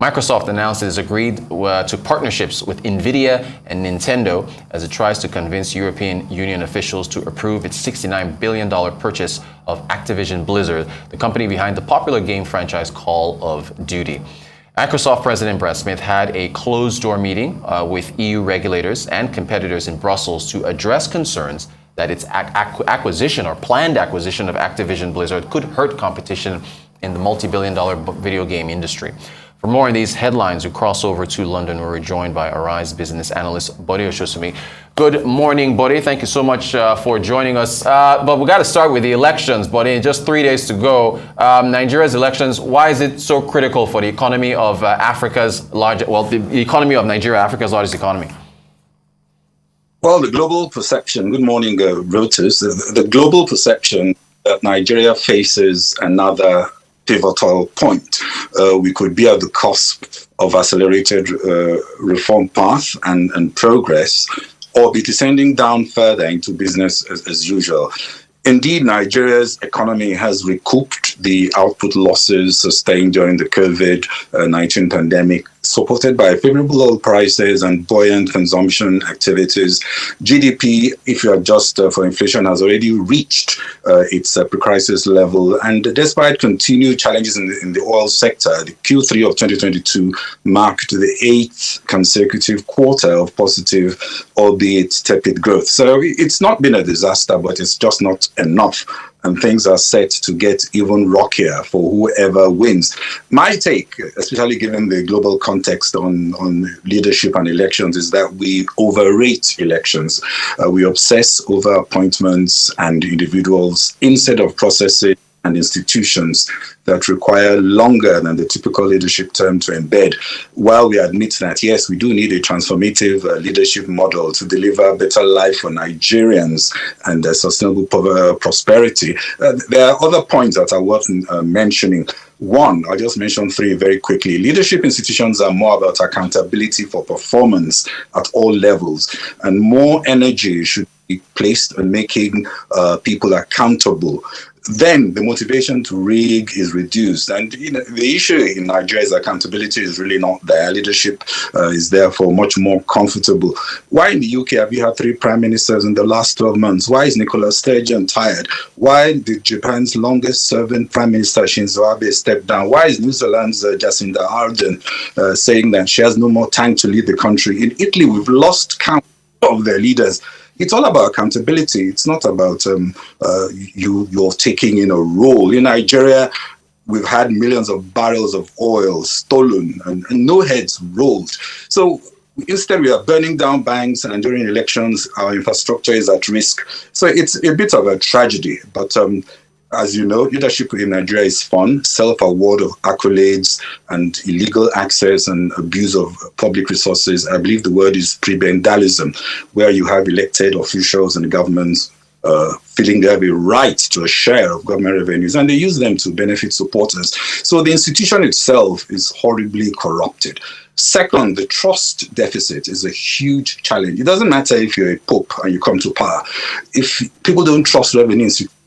Microsoft announced it has agreed to partnerships with NVIDIA and Nintendo as it tries to convince European Union officials to approve its $69 billion purchase of Activision Blizzard, the company behind the popular game franchise Call of Duty. Microsoft President Brad Smith had a closed-door meeting with EU regulators and competitors in Brussels to address concerns that its acquisition or planned acquisition of Activision Blizzard could hurt competition in the multi-billion-dollar video game industry. For more on these headlines, we cross over to London, where we're joined by Arise business analyst Bode Oshosumi. Good morning, Bode. Thank you so much for joining us. But we got to start with the elections, Bode. In just 3 days to go, Nigeria's elections. Why is it so critical for the economy of the economy of Nigeria, Africa's largest economy? Well, the global perception. Good morning, Reuters. The global perception that Nigeria faces another pivotal point. We could be at the cusp of accelerated reform path and progress, or be descending down further into business as usual. Indeed, Nigeria's economy has recouped the output losses sustained during the COVID-19 pandemic, supported by favorable oil prices and buoyant consumption activities. GDP, if you adjust for inflation, has already reached its pre-crisis level. And despite continued challenges in the oil sector, the Q3 of 2022 marked the 8th consecutive quarter of positive, albeit tepid growth. So it's not been a disaster, but it's just not enough. And things are set to get even rockier for whoever wins. My take, especially given the global context on leadership and elections, is that we overrate elections. We obsess over appointments and individuals instead of processes and institutions that require longer than the typical leadership term to embed. While we admit that, yes, we do need a transformative leadership model to deliver better life for Nigerians and sustainable prosperity, there are other points that are worth mentioning. One, I'll just mention three very quickly. Leadership institutions are more about accountability for performance at all levels, and more energy should be placed on making people accountable. Then the motivation to rig is reduced. And the issue in Nigeria is accountability is really not there. Leadership is therefore much more comfortable. Why in the UK have you had 3 prime ministers in the last 12 months? Why is Nicola Sturgeon tired? Why did Japan's longest serving prime minister Shinzo Abe step down? Why is New Zealand's Jacinda Ardern saying that she has no more time to lead the country? In Italy, we've lost count of their leaders. It's all about accountability. It's not about you're taking in a role. In Nigeria, we've had millions of barrels of oil stolen and no heads rolled. So instead, we are burning down banks, and during elections, our infrastructure is at risk. So it's a bit of a tragedy. But as you know, leadership in Nigeria is fun, self-award of accolades and illegal access and abuse of public resources. I believe the word is prebendalism, where you have elected officials and governments feeling they have a right to a share of government revenues, and they use them to benefit supporters. So the institution itself is horribly corrupted. Second, the trust deficit is a huge challenge. It doesn't matter if you're a pope and you come to power. If people don't trust revenue institutions,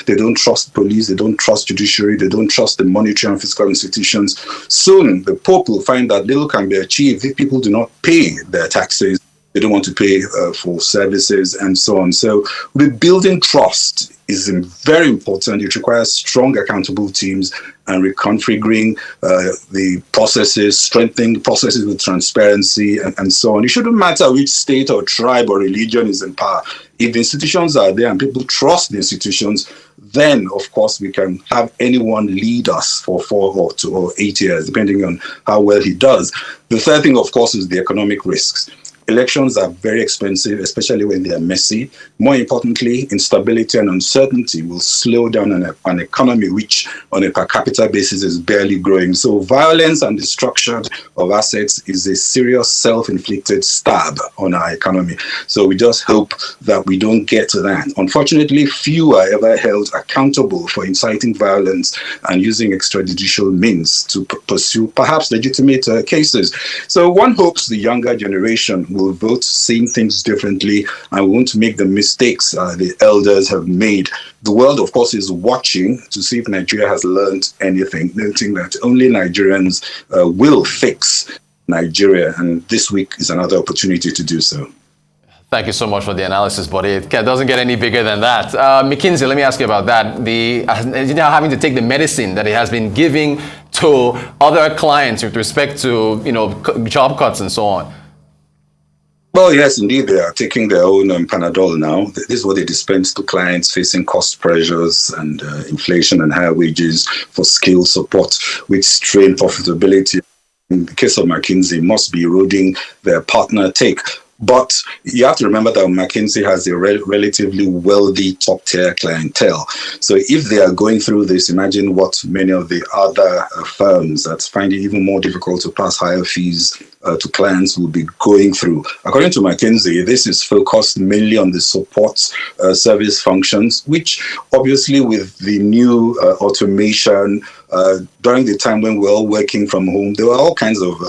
they don't trust police, they don't trust judiciary, they don't trust the monetary and fiscal institutions, soon the Pope will find that little can be achieved if people do not pay their taxes, they don't want to pay for services, and so on. So rebuilding trust is very important. It requires strong, accountable teams and reconfiguring the processes, strengthening the processes with transparency, and so on. It shouldn't matter which state or tribe or religion is in power. If the institutions are there and people trust the institutions, then, of course, we can have anyone lead us for 4 or 2 or 8 years, depending on how well he does. The third thing, of course, is the economic risks. Elections are very expensive, especially when they are messy. More importantly, instability and uncertainty will slow down an economy which, on a per capita basis, is barely growing. So violence and destruction of assets is a serious self-inflicted stab on our economy. So we just hope that we don't get to that. Unfortunately, few are ever held accountable for inciting violence and using extrajudicial means to pursue perhaps legitimate cases. So one hopes the younger generation will vote seeing things differently, and we won't make the mistakes the elders have made. The world, of course, is watching to see if Nigeria has learned anything, noting that only Nigerians will fix Nigeria, and this week is another opportunity to do so. Thank you so much for the analysis, buddy. It doesn't get any bigger than that. McKinsey, let me ask you about that. Having to take the medicine that it has been giving to other clients with respect to, job cuts and so on. Well, yes, indeed, they are taking their own Panadol now. This is what they dispense to clients facing cost pressures and inflation and higher wages for skill support, which strain profitability. In the case of McKinsey, must be eroding their partner take. But you have to remember that McKinsey has a relatively wealthy top-tier clientele. So if they are going through this, imagine what many of the other firms that find it even more difficult to pass higher fees to clients will be going through. According to McKinsey, this is focused mainly on the support service functions, which obviously with the new automation, during the time when we're all working from home, there were all kinds of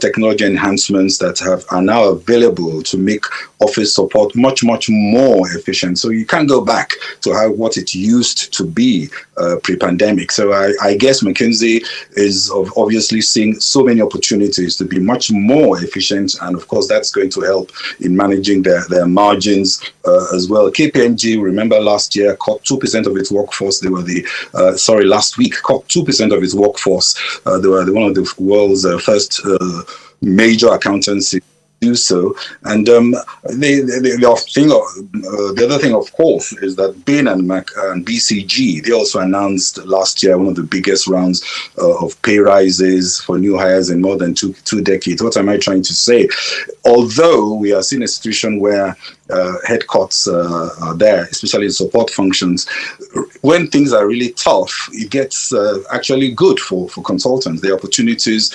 technology enhancements that are now available to make office support much, much more efficient. So you can't go back to what it used to be pre-pandemic. So I guess McKinsey is obviously seeing so many opportunities to be much more efficient. And of course, that's going to help in managing their margins as well. KPMG, remember last year, cut 2% of its workforce. They were last week, cut 2% of its workforce. They were one of the world's first major accountancy do so. And the other thing, of course, is that Bain and BCG, they also announced last year one of the biggest rounds of pay rises for new hires in more than two decades. What am I trying to say? Although we are seeing a situation where head cuts are there, especially in support functions, when things are really tough, it gets actually good for consultants. The opportunities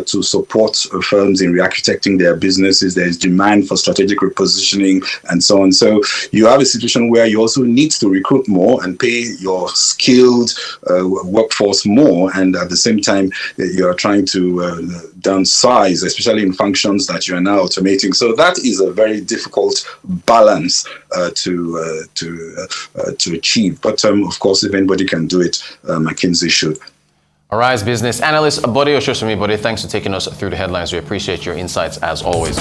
to support firms in re-architecting their businesses, there's demand for strategic repositioning and so on. So you have a situation where you also need to recruit more and pay your skilled workforce more, and at the same time you're trying to downsize, especially in functions that you are now automating. So that is a very difficult balance to achieve. But of course, if anybody can do it, McKinsey should. Arise business analyst Bode Oshosumi. Bode, thanks for taking us through the headlines. We appreciate your insights as always.